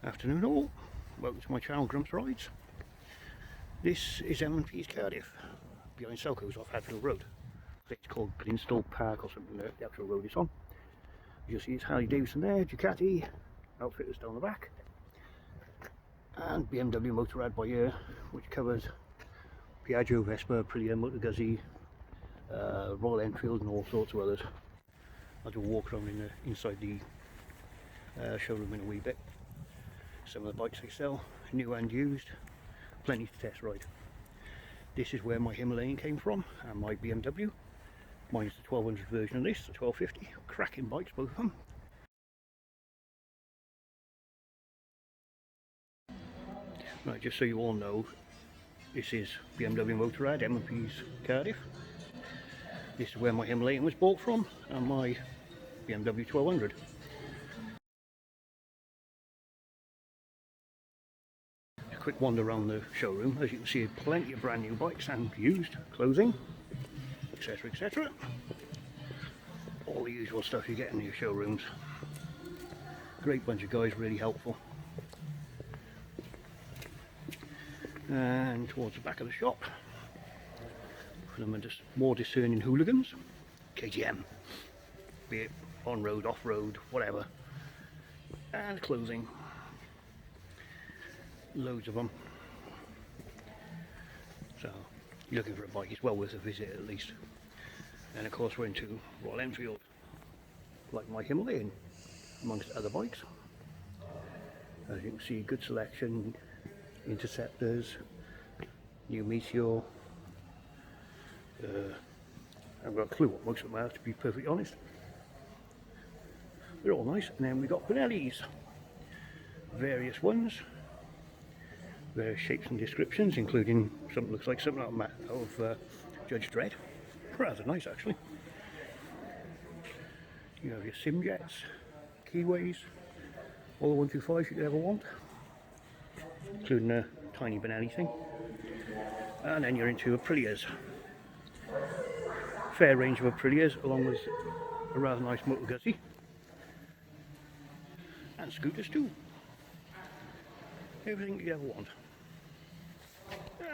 Afternoon all, welcome to my channel Grumps Rides. This is M&P Cardiff, behind Selco's off Hadfield Road. It's called Glinstall Park or something there, the actual road it's on. You'll see it's Harley Davidson there, Ducati, outfitters down the back. And BMW Motorrad by here, which covers Piaggio, Vespa, Aprilia, Motor Guzzi, Royal Enfield and all sorts of others. I'll do a walk around inside the showroom in a wee bit. Some of the bikes they sell, new and used, plenty to test ride. This is where my Himalayan came from, and my BMW. Mine's the 1200 version of this, the 1250. Cracking bikes, both of them. Right, just so you all know, this is BMW Motorrad, M&P's Cardiff. This is where my Himalayan was bought from, and my BMW 1200. Quick wander around the showroom. As you can see, plenty of brand new bikes and used clothing, etc, etc. All the usual stuff you get in your showrooms. Great bunch of guys, really helpful. And towards the back of the shop, for the more discerning hooligans, KTM, be it on road, off road, whatever, and clothing. Loads of them. So you're looking for a bike, it's well worth a visit at least. And of course we're into Royal Enfield, like my Himalayan, amongst other bikes. As you can see, good selection, Interceptors, new Meteor. I haven't got a clue what most of them are, to be perfectly honest. They're all nice. And then we've got Benelli's, various ones. Various shapes and descriptions, including something looks like something out of Judge Dredd. Rather nice actually. You have your Simjets, Keyways, all the 125s you could ever want, including a tiny Benelli thing. And then you're into Aprilias. Fair range of Aprilias, along with a rather nice Motor Guzzi. And scooters too. Everything you ever want.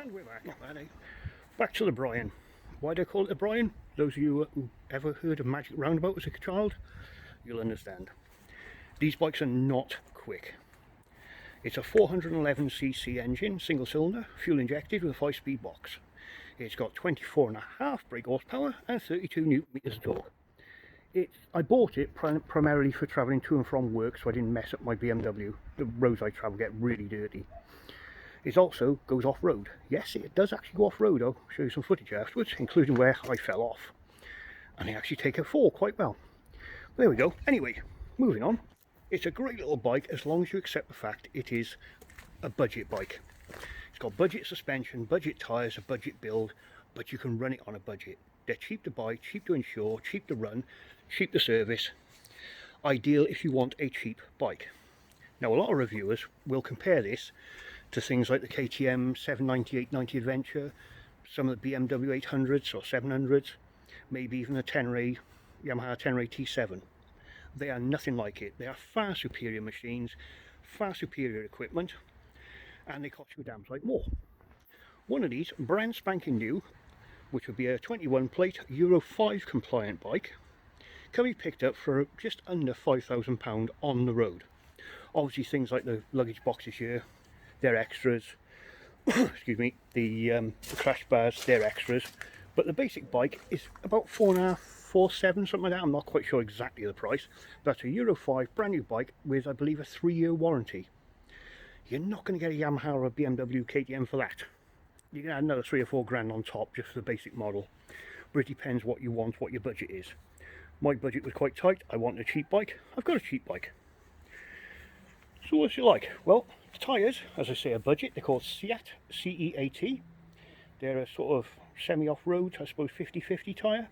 And we're back. Back to the Brian. Why do I call it the Brian? Those of you who ever heard of Magic Roundabout as a child, you'll understand. These bikes are not quick. It's a 411cc engine, single cylinder, fuel injected with a 5-speed box. It's got 24.5 brake horsepower and 32 Newton meters of torque. I bought it primarily for travelling to and from work, so I didn't mess up my BMW. The roads I travel get really dirty. It also goes off-road. Yes, it does actually go off-road. I'll show you some footage afterwards, including where I fell off. And they actually take a fall quite well. There we go. Anyway, moving on. It's a great little bike as long as you accept the fact it is a budget bike. It's got budget suspension, budget tyres, a budget build, but you can run it on a budget. They're cheap to buy, cheap to insure, cheap to run, cheap to service. Ideal if you want a cheap bike. Now, a lot of reviewers will compare this to things like the KTM 790, 890 Adventure, some of the BMW 800s or 700s, maybe even the Yamaha Tenere T7. They are nothing like it. They are far superior machines, far superior equipment, and they cost you a damn sight more. One of these, brand spanking new, which would be a 21 plate Euro 5 compliant bike, can be picked up for just under £5,000 on the road. Obviously things like the luggage boxes here, they're extras. Excuse me, the crash bars, they're extras. But the basic bike is about 4.5, 4.7, something like that. I'm not quite sure exactly the price. That's a Euro 5 brand new bike with, I believe, a 3-year warranty. You're not going to get a Yamaha or a BMW KTM for that. You can add another 3 or 4 grand on top just for the basic model. But it depends what you want, what your budget is. My budget was quite tight. I wanted a cheap bike. I've got a cheap bike. So what's it like? Well, the tyres, as I say, are budget. They're called CEAT, C-E-A-T. They're a sort of semi-off-road, I suppose, 50-50 tyre.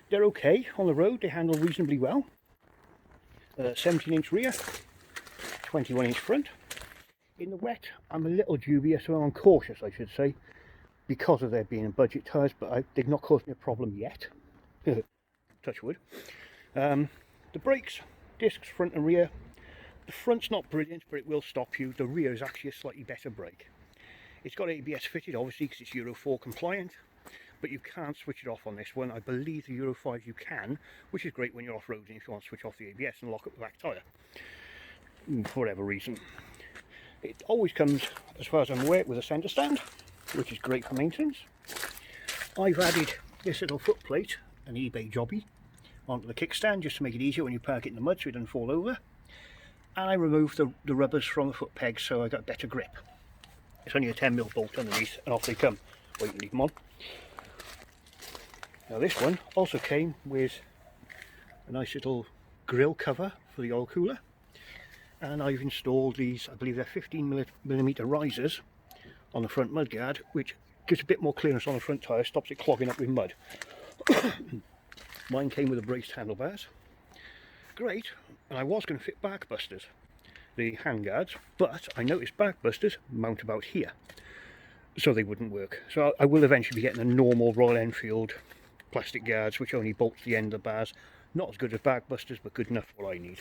They're okay on the road. They handle reasonably well. 17-inch rear, 21-inch front. In the wet, I'm a little dubious, or I'm cautious, I should say, because of there being budget tyres, but they've not caused me a problem yet. Touch wood. The brakes, discs front and rear, The front's not brilliant, but it will stop you. The rear is actually a slightly better brake. It's got ABS fitted, obviously, because it's Euro 4 compliant, but you can't switch it off on this one. I believe the Euro 5 you can, which is great when you're off-roading if you want to switch off the ABS and lock up the back tyre, for whatever reason. It always comes, as far as I'm aware, with a centre stand, which is great for maintenance. I've added this little foot plate, an eBay jobby, onto the kickstand just to make it easier when you park it in the mud so it doesn't fall over. And I removed the rubbers from the foot pegs so I got better grip. It's only a 10mm bolt underneath and off they come. Well, you can leave them on. Now this one also came with a nice little grill cover for the oil cooler. And I've installed these, I believe they're 15mm risers on the front mudguard, which gives a bit more clearance on the front tyre, stops it clogging up with mud. Mine came with the braced handlebars. Great, and I was going to fit back busters, the handguards, but I noticed back busters mount about here, so they wouldn't work. So I will eventually be getting a normal Royal Enfield plastic guards, which only bolts the end of the bars. Not as good as back busters, but good enough for what I need.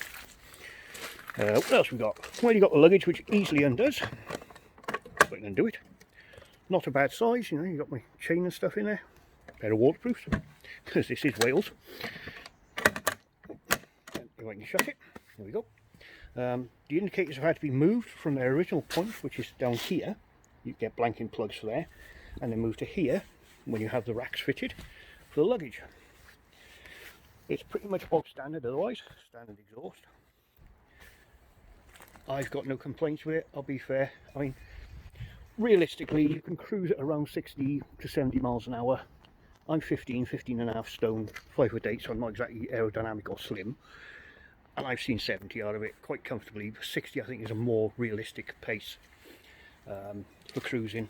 What else we got? Well, you got the luggage, which easily undoes. If I can undo it. Not a bad size, you know. You got my chain and stuff in there. Pair of waterproofs, because this is Wales. If I can shut it, there we go. The indicators have had to be moved from their original point, which is down here. You get blanking plugs for there, and then move to here when you have the racks fitted for the luggage. It's pretty much bog standard otherwise, standard exhaust. I've got no complaints with it, I'll be fair. I mean, realistically, you can cruise at around 60 to 70 miles an hour. I'm 15 and a half stone, 5'8", so I'm not exactly aerodynamic or slim. And I've seen 70 out of it quite comfortably. 60 I think is a more realistic pace for cruising.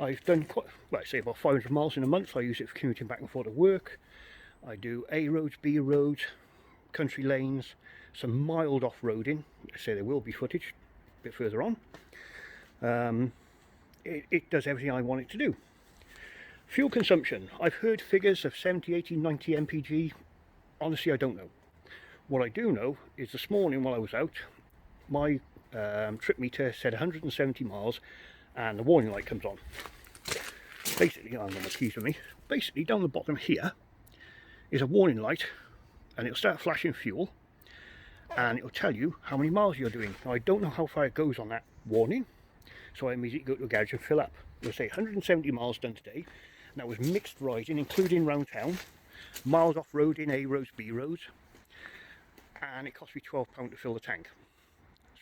I've done quite, well, I say about 500 miles in a month. So I use it for commuting back and forth to work. I do A roads, B roads, country lanes, some mild off-roading. I say there will be footage a bit further on. It does everything I want it to do. Fuel consumption. I've heard figures of 70, 80, 90 mpg. Honestly, I don't know. What I do know is this morning while I was out, my trip meter said 170 miles and the warning light comes on. Basically, I've got my keys with me. Basically, down the bottom here is a warning light and it'll start flashing fuel and it'll tell you how many miles you're doing. Now, I don't know how far it goes on that warning, so I immediately go to a garage and fill up. It'll say 170 miles done today. And that was mixed riding, including round town, miles off-roading, A roads, B roads, and it cost me £12 to fill the tank.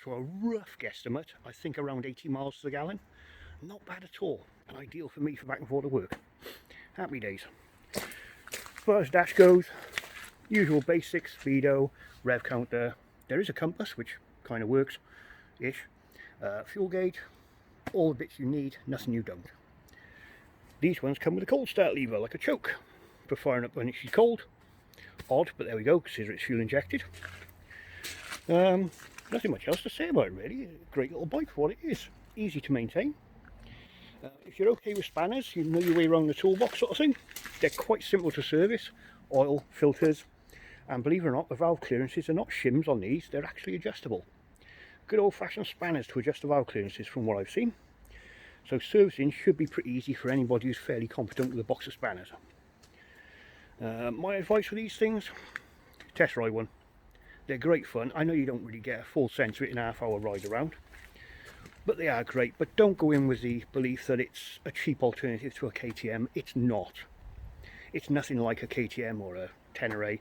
So a rough guesstimate, I think around 80 miles to the gallon. Not bad at all, and ideal for me for back and forth to work. Happy days. As far as dash goes, usual basics, speedo, rev counter. There is a compass, which kind of works-ish. Fuel gauge, all the bits you need, nothing you don't. These ones come with a cold start lever, like a choke, for firing up when it's cold. Odd, but there we go, consider it's fuel injected. Nothing much else to say about it really. Great little bike for what it is. Easy to maintain. If you're okay with spanners, you know your way around the toolbox sort of thing. They're quite simple to service. Oil, filters, and believe it or not, the valve clearances are not shims on these, they're actually adjustable. Good old-fashioned spanners to adjust the valve clearances from what I've seen. So servicing should be pretty easy for anybody who's fairly competent with a box of spanners. My advice for these things, test ride one. They're great fun. I know you don't really get a full sense of it in a half-hour ride around, but they are great. But don't go in with the belief that it's a cheap alternative to a KTM. It's not. It's nothing like a KTM or a Tenere.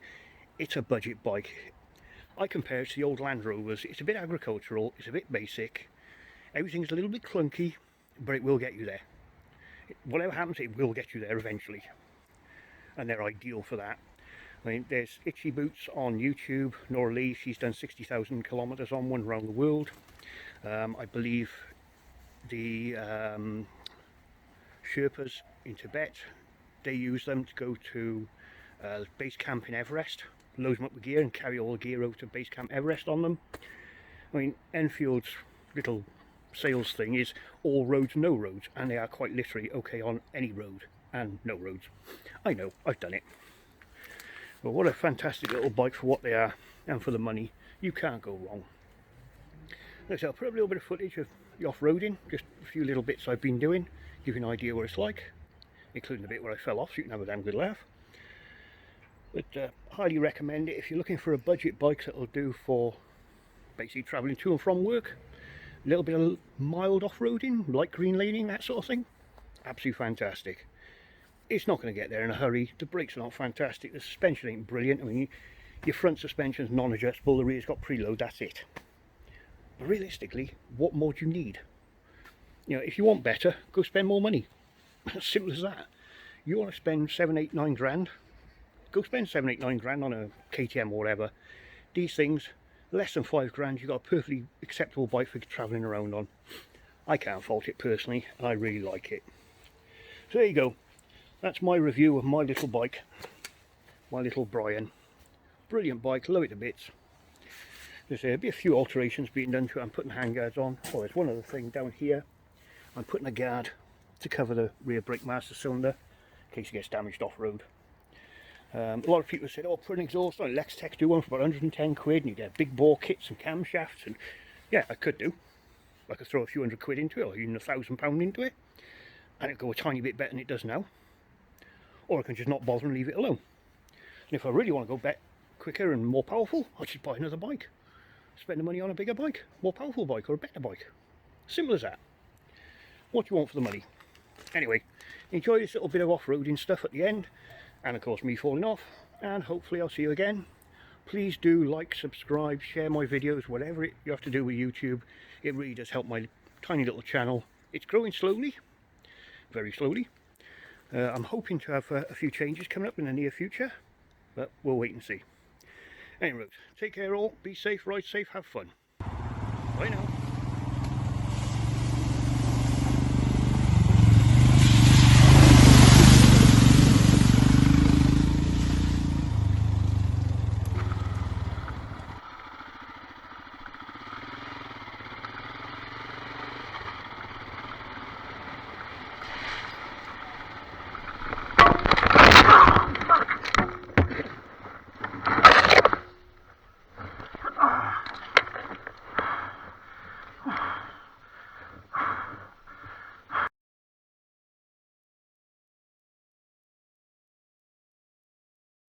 It's a budget bike. I compare it to the old Land Rovers. It's a bit agricultural, it's a bit basic, everything's a little bit clunky, but it will get you there. Whatever happens, it will get you there eventually. And they're ideal for that. I mean, there's Itchy Boots on YouTube. Nora Lee, she's done 60,000 kilometers on one around the world. I believe the Sherpas in Tibet, they use them to go to base camp in Everest, load them up with gear and carry all the gear over to base camp Everest on them. I mean, Enfield's little sales thing is all roads, no roads, and they are quite literally okay on any road and no roads. I know, I've done it. But what a fantastic little bike for what they are and for the money. You can't go wrong. So I'll put up a little bit of footage of the off-roading, just a few little bits I've been doing, give you an idea what it's like, including the bit where I fell off so you can have a damn good laugh. But highly recommend it if you're looking for a budget bike that'll do for basically travelling to and from work. A little bit of mild off-roading, light green laning, that sort of thing. Absolutely fantastic. It's not going to get there in a hurry. The brakes are not fantastic. The suspension ain't brilliant. I mean, your front suspension's non-adjustable, the rear's got preload, that's it. But realistically, what more do you need? You know, if you want better, go spend more money. As simple as that. You want to spend 7, 8, 9 grand, go spend 7, 8, 9 grand on a KTM or whatever. These things, less than 5 grand, you've got a perfectly acceptable bike for travelling around on. I can't fault it personally, and I really like it. So there you go. That's my review of my little bike, my little Brian. Brilliant bike, love it to bits. There'll be a few alterations being done to it. I'm putting handguards on. Oh, there's one other thing down here. I'm putting a guard to cover the rear brake master cylinder in case it gets damaged off-road. A lot of people said, oh, put an exhaust on. Lextech do one for about 110 quid and you get big bore kits and camshafts. And yeah, I could do. I could throw a few hundred quid into it, or even £1,000 into it, and it'd go a tiny bit better than it does now. Or I can just not bother and leave it alone. And if I really want to go quicker and more powerful, I'll just buy another bike. Spend the money on a bigger bike, more powerful bike, or a better bike. Simple as that. What do you want for the money? Anyway, enjoy this little bit of off-roading stuff at the end, and of course me falling off, and hopefully I'll see you again. Please do like, subscribe, share my videos, whatever you have to do with YouTube. It really does help my tiny little channel. It's growing slowly, very slowly. I'm hoping to have a few changes coming up in the near future, but we'll wait and see. Anyway, take care all, be safe, ride safe, have fun. Bye now.